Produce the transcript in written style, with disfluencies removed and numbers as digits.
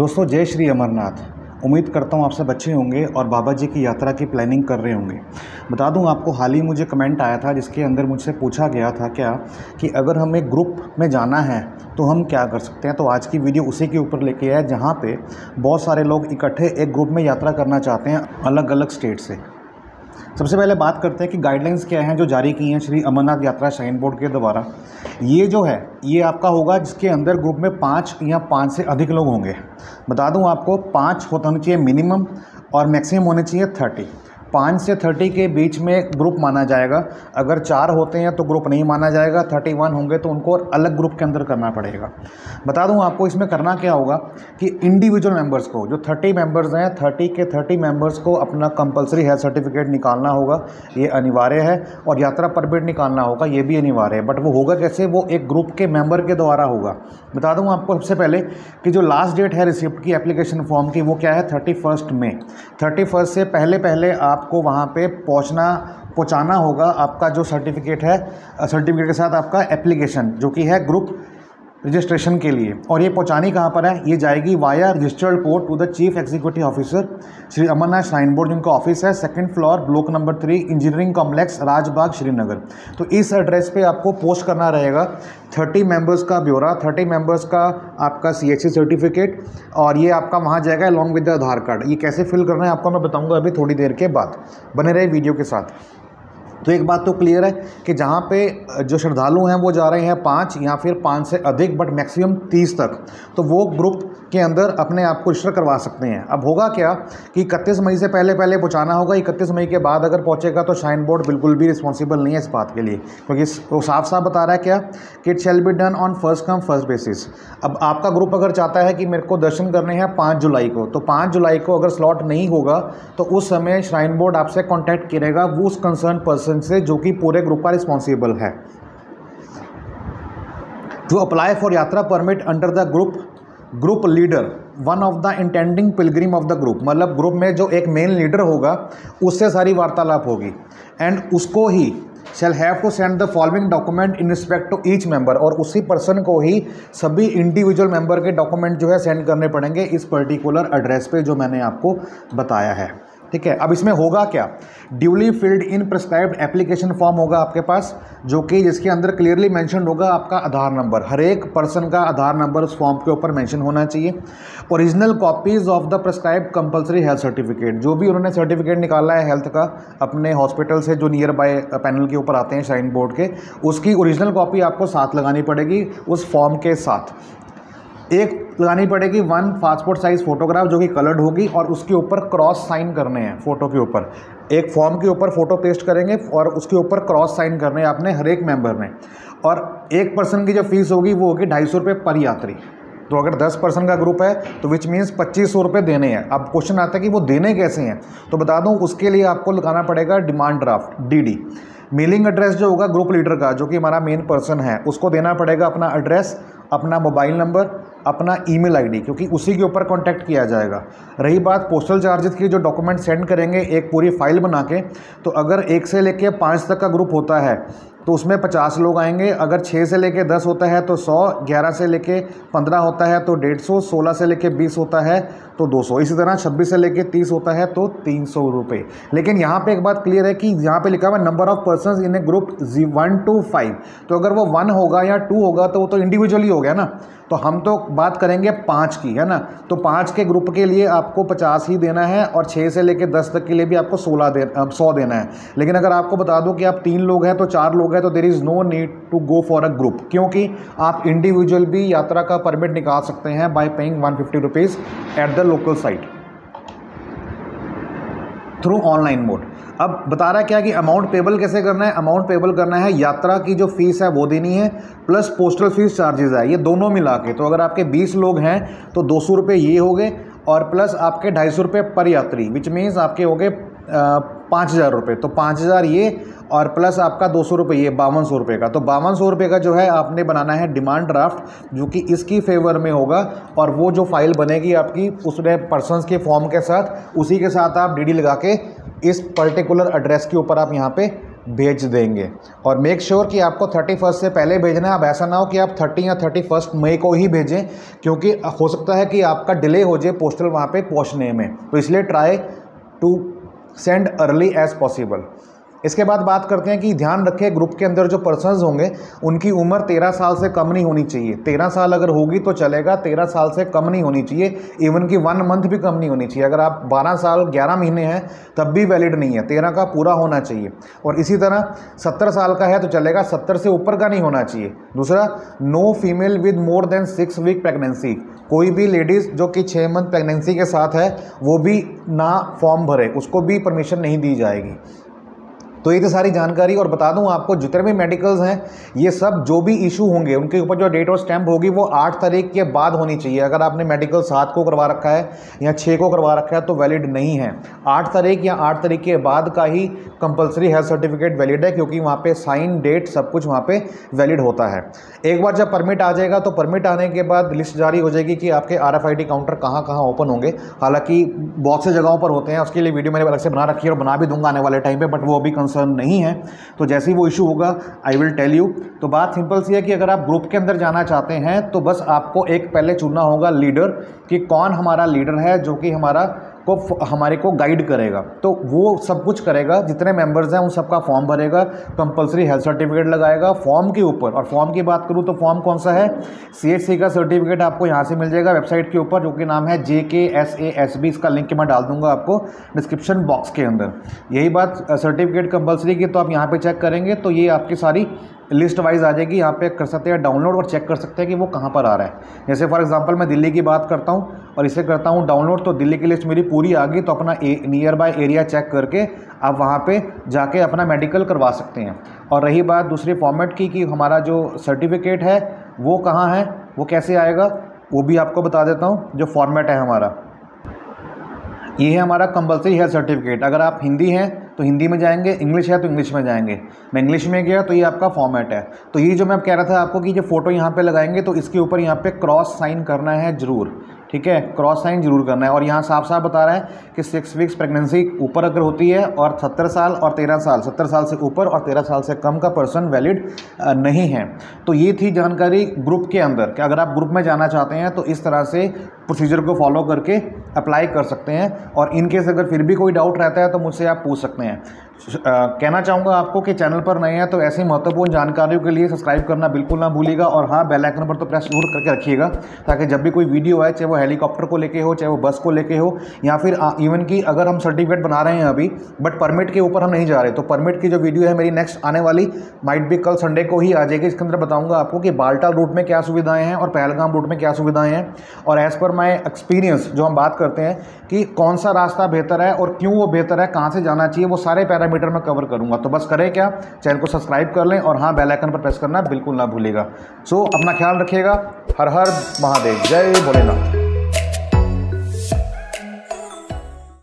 दोस्तों जय श्री अमरनाथ। उम्मीद करता हूँ आप सब अच्छे होंगे और बाबा जी की यात्रा की प्लानिंग कर रहे होंगे। बता दूँ आपको, हाल ही मुझे कमेंट आया था जिसके अंदर मुझसे पूछा गया था क्या कि अगर हमें ग्रुप में जाना है तो हम क्या कर सकते हैं। तो आज की वीडियो उसी के ऊपर लेके आया जहाँ पे बहुत सारे लोग इकट्ठे एक ग्रुप में यात्रा करना चाहते हैं अलग अलग स्टेट से। सबसे पहले बात करते हैं कि गाइडलाइंस क्या हैं जो जारी की हैं श्री अमरनाथ यात्रा श्राइन बोर्ड के द्वारा। ये जो है ये आपका होगा जिसके अंदर ग्रुप में 5 या 5 से अधिक लोग होंगे। बता दूं आपको 5 होना चाहिए मिनिमम और मैक्सिमम होने चाहिए 30। 5 से 30 के बीच में ग्रुप माना जाएगा। अगर 4 होते हैं तो ग्रुप नहीं माना जाएगा। 31 होंगे तो उनको अलग ग्रुप के अंदर करना पड़ेगा। बता दूं आपको इसमें करना क्या होगा कि इंडिविजुअल मेंबर्स को, जो 30 मेंबर्स हैं, 30 के 30 मेंबर्स को अपना कंपलसरी हेल्थ सर्टिफिकेट निकालना होगा, ये अनिवार्य है। और यात्रा परमिट निकालना होगा, ये भी अनिवार्य है। बट वो होगा कैसे? वो एक ग्रुप के मेंबर के द्वारा होगा। बता दूं आपको सबसे पहले कि जो लास्ट डेट है रिसिप्ट की एप्लीकेशन फॉर्म की, वो क्या है? 31 मई। 31 से पहले आपको वहाँ पे पहुँचाना होगा आपका जो सर्टिफिकेट है, सर्टिफिकेट के साथ आपका एप्लीकेशन जो कि है ग्रुप रजिस्ट्रेशन के लिए। और ये पहुँचानी कहाँ पर है? ये जाएगी via registered court to the chief executive officer Shri Amarnath shrine board, जिनका ऑफिस है 2nd floor, block number 3, engineering complex, Rajbagh, Srinagar. तो इस एड्रेस पे आपको पोस्ट करना रहेगा 30 मेंबर्स का ब्यौरा, 30 मेंबर्स का आपका CHC सर्टिफिकेट, और ये आपका वहाँ जाएगा along with the Aadhaar card. ये कैसे फिल करना है आपको मैं बताऊँगा अभी थोड़ी देर के बाद। बने रहे वीडियो के साथ। तो एक बात तो क्लियर है कि जहाँ पे जो श्रद्धालु हैं वो जा रहे हैं 5 या फिर 5 से अधिक, बट मैक्सिमम 30 तक, तो वो ग्रुप के अंदर अपने आप को रजिस्टर करवा सकते हैं। अब होगा क्या कि 31 मई से पहले पहुंचाना होगा। 31 मई के बाद अगर पहुंचेगा तो श्राइन बोर्ड बिल्कुल भी रिस्पॉन्सिबल नहीं है इस बात के लिए, क्योंकि वो साफ साफ बता रहा है क्या कि it shall be done on first come first basis. अब आपका ग्रुप अगर चाहता है कि मेरे को दर्शन करने हैं 5 जुलाई को, तो 5 जुलाई को अगर स्लॉट नहीं होगा तो उस समय श्राइन बोर्ड आपसे कॉन्टैक्ट करेगा वो उस कंसर्न पर्सन से जो कि पूरे ग्रुप का रिस्पॉन्सिबल है। टू अप्लाई फॉर यात्रा permit under the group leader, one of the intending Pilgrim of the group, मतलब ग्रुप में जो एक मेन लीडर होगा उससे सारी वार्तालाप होगी। एंड उसको ही shall have to send the following document in respect to each member, और उसी पर्सन को ही सभी इंडिविजुअल मेंबर के डॉक्यूमेंट जो है सेंड करने पड़ेंगे इस पर्टिकुलर एड्रेस पे जो मैंने आपको बताया है। ठीक है। अब इसमें होगा क्या? Duly filled in prescribed application form होगा आपके पास, जो कि जिसके अंदर क्लियरली मेंशन होगा आपका आधार नंबर। हर एक पर्सन का आधार नंबर उस फॉर्म के ऊपर मेंशन होना चाहिए। Original copies of the prescribed compulsory health certificate, जो भी उन्होंने सर्टिफिकेट निकाला है हेल्थ का अपने हॉस्पिटल से जो नियर बाय पैनल के ऊपर आते हैं श्राइन बोर्ड के, उसकी ओरिजिनल कॉपी आपको साथ लगानी पड़ेगी उस फॉर्म के साथ। एक लगानी पड़ेगी 1 पासपोर्ट साइज़ फ़ोटोग्राफ जो कि कलर्ड होगी, और उसके ऊपर क्रॉस साइन करने हैं फ़ोटो के ऊपर। एक फॉर्म के ऊपर फ़ोटो पेस्ट करेंगे और उसके ऊपर क्रॉस साइन करने हैं आपने हर एक मेंबर ने। और एक पर्सन की जो फीस होगी वो होगी 250 रुपये पर यात्री। तो अगर 10 पर्सन का ग्रुप है तो विच मीन्स 2500 रुपये देने हैं। अब क्वेश्चन आता है कि वो देने कैसे हैं, तो बता दूं उसके लिए आपको लगाना पड़ेगा demand draft DD। Mailing address जो होगा ग्रुप लीडर का, जो कि हमारा मेन पर्सन है, उसको देना पड़ेगा अपना एड्रेस, अपना मोबाइल नंबर, अपना ईमेल ID, क्योंकि उसी के ऊपर कांटेक्ट किया जाएगा। रही बात पोस्टल चार्जेस की, जो डॉक्यूमेंट सेंड करेंगे एक पूरी फाइल बना के, तो अगर 1 से लेके 5 तक का ग्रुप होता है तो उसमें 50 लोग आएंगे। अगर 6 से लेके 10 होता है तो 100, 11 से लेके 15 होता है तो 150, 16 से लेके 20 होता है तो 200, इसी तरह 26 से लेके 30 होता है तो 300 रुपये। लेकिन यहाँ पे एक बात क्लियर है कि यहाँ पे लिखा हुआ number of persons in A group 1 to 5, तो अगर वो 1 होगा या 2 होगा तो वो तो इंडिविजुअली हो गया ना। तो हम तो बात करेंगे 5 की, है ना। तो 5 के ग्रुप के लिए आपको 50 ही देना है, और 6 से लेके 10 तक के लिए भी आपको 100 देना है। लेकिन अगर आपको बता दूं कि आप 3 लोग हैं तो 4 लोग हैं तो there is no need to go for a group, क्योंकि आप इंडिविजुअल भी यात्रा का परमिट निकाल सकते हैं bye paying 150 rupees at the local site through online mode. अब बता रहा है क्या कि अमाउंट पेबल कैसे करना है? अमाउंट पेबल करना है, यात्रा की जो फीस है वो देनी है, प्लस पोस्टल फीस चार्जेस है, ये दोनों मिला के। तो अगर आपके 20 लोग हैं तो 200 रुपये ये हो गए, और प्लस आपके 250 रुपये पर यात्री, विच मीन्स आपके हो गए 5000 रुपये। तो 5000 ये, और प्लस आपका 200 रुपये ये, 5200 रुपये का। तो 5200 रुपये का जो है आपने बनाना है डिमांड ड्राफ्ट, जो कि इसकी फेवर में होगा। और वो जो फाइल बनेगी आपकी उसमें पर्सन्स के फॉर्म के साथ, उसी के साथ आप DD लगा के इस पर्टिकुलर एड्रेस के ऊपर आप यहाँ पे भेज देंगे। और मेक श्योर कि आपको 31 से पहले भेजना है। अब ऐसा ना हो कि आप 30 या 31 मई को ही भेजें, क्योंकि हो सकता है कि आपका डिले हो जाए पोस्टल वहाँ पे पहुँचने में। तो इसलिए try to send early as possible. इसके बाद बात करते हैं कि ध्यान रखें ग्रुप के अंदर जो पर्सन्स होंगे उनकी उम्र 13 साल से कम नहीं होनी चाहिए। 13 साल अगर होगी तो चलेगा, 13 साल से कम नहीं होनी चाहिए। इवन कि 1 मंथ भी कम नहीं होनी चाहिए। अगर आप 12 साल 11 महीने हैं तब भी वैलिड नहीं है, 13 का पूरा होना चाहिए। और इसी तरह 70 साल का है तो चलेगा, 70 से ऊपर का नहीं होना चाहिए। दूसरा, no female with more than 6 week pregnancy. कोई भी लेडीज़ जो कि 6 मंथ प्रेगनेंसी के साथ है वो भी ना फॉर्म भरे, उसको भी परमिशन नहीं दी जाएगी। तो ये तो सारी जानकारी। और बता दूं आपको, जितने भी मेडिकल्स हैं ये सब जो भी इशू होंगे उनके ऊपर जो डेट और स्टैंप होगी वो 8 तारीख के बाद होनी चाहिए। अगर आपने मेडिकल 7 को करवा रखा है या 6 को करवा रखा है तो वैलिड नहीं है। 8 तारीख या 8 तारीख के बाद का ही कंपलसरी हेल्थ सर्टिफिकेट वैलिड है, क्योंकि वहाँ पे साइन डेट सब कुछ वहाँ पे वैलिड होता है। एक बार जब परमिट आ जाएगा तो परमिट आने के बाद लिस्ट जारी हो जाएगी कि आपके RFID काउंटर कहाँ कहाँ ओपन होंगे। हालांकि बहुत से जगहों पर होते हैं, उसके लिए वीडियो मैंने अलग से बना रखी है और बना भी दूंगा आने वाले टाइम पे, बट वो अभी कंसर्न नहीं है। तो जैसे ही वो इशू होगा आई विल टेल यू। तो बात सिंपल सी है कि अगर आप ग्रुप के अंदर जाना चाहते हैं तो बस आपको एक पहले चुनना होगा लीडर, कि कौन हमारा लीडर है जो कि हमारे को गाइड करेगा। तो वो सब कुछ करेगा, जितने मेंबर्स हैं उन सबका फॉर्म भरेगा, कंपलसरी हेल्थ सर्टिफिकेट लगाएगा फॉर्म के ऊपर। और फॉर्म की बात करूँ तो फॉर्म कौन सा है, CHC का सर्टिफिकेट आपको यहाँ से मिल जाएगा वेबसाइट के ऊपर, जो कि नाम है JKSASB। इसका लिंक मैं डाल दूंगा आपको डिस्क्रिप्शन बॉक्स के अंदर। यही बात सर्टिफिकेट कंपलसरी की, तो आप यहाँ पे चेक करेंगे तो ये आपकी सारी लिस्ट वाइज आ जाएगी। यहाँ पे कर सकते हैं डाउनलोड और चेक कर सकते हैं कि वो कहाँ पर आ रहा है। जैसे फॉर एग्जांपल मैं दिल्ली की बात करता हूँ और इसे करता हूँ डाउनलोड, तो दिल्ली की लिस्ट मेरी पूरी आ गई। तो अपना नियर बाय एरिया चेक करके आप वहाँ पे जाके अपना मेडिकल करवा सकते हैं। और रही बात दूसरी फॉर्मेट की कि हमारा जो सर्टिफिकेट है वो कहाँ है, वो कैसे आएगा, वो भी आपको बता देता हूँ। जो फॉर्मेट है हमारा, ये है हमारा कंपलसरी हेल्थ सर्टिफिकेट। अगर आप हिंदी हैं तो हिंदी में जाएंगे, इंग्लिश है तो इंग्लिश में जाएंगे। मैं इंग्लिश में गया तो ये आपका फॉर्मेट है। तो ये जो मैं कह रहा था आपको कि जो फोटो यहाँ पे लगाएंगे तो इसके ऊपर यहाँ पे क्रॉस साइन करना है जरूर, ठीक है, क्रॉस साइन जरूर करना है। और यहाँ साफ साफ बता रहा है कि 6 वीक्स प्रेगनेंसी ऊपर अगर होती है और 70 साल और 13 साल, 70 साल से ऊपर और 13 साल से कम का पर्सन वैलिड नहीं है। तो ये थी जानकारी ग्रुप के अंदर कि अगर आप ग्रुप में जाना चाहते हैं तो इस तरह से प्रोसीजर को फॉलो करके अप्लाई कर सकते हैं। और इनकेस अगर फिर भी कोई डाउट रहता है तो मुझसे आप पूछ सकते हैं। कहना चाहूँगा आपको कि चैनल पर नए हैं तो ऐसी महत्वपूर्ण जानकारियों के लिए सब्सक्राइब करना बिल्कुल ना भूलिएगा। और हाँ, बेल आइकन पर तो प्रेस जरूर करके रखिएगा, ताकि जब भी कोई वीडियो आए, चाहे वो हेलीकॉप्टर को लेके हो, चाहे वो बस को लेके हो, या फिर इवन कि अगर हम सर्टिफिकेट बना रहे हैं अभी बट परमिट के ऊपर हम नहीं जा रहे, तो परमिट की जो वीडियो है मेरी नेक्स्ट आने वाली माइट भी कल संडे को ही आ जाएगी। इसके अंदर बताऊँगा आपको कि बाल्टाल रूट में क्या सुविधाएँ हैं और पहलगाम रूट में क्या सुविधाएँ हैं। और एज़ पर माई एक्सपीरियंस जो हम बात करते हैं कि कौन सा रास्ता बेहतर है और क्यों वो बेहतर है, कहाँ से जाना चाहिए, वो सारे पैरामीटर मैं कवर करूंगा। तो बस करें क्या, चैनल को सब्सक्राइब कर लें और हाँ, बेल आइकन पर प्रेस करना बिल्कुल ना भूलिएगा। सो अपना ख्याल रखिएगा। हर हर महादेव, जय भोलेनाथ।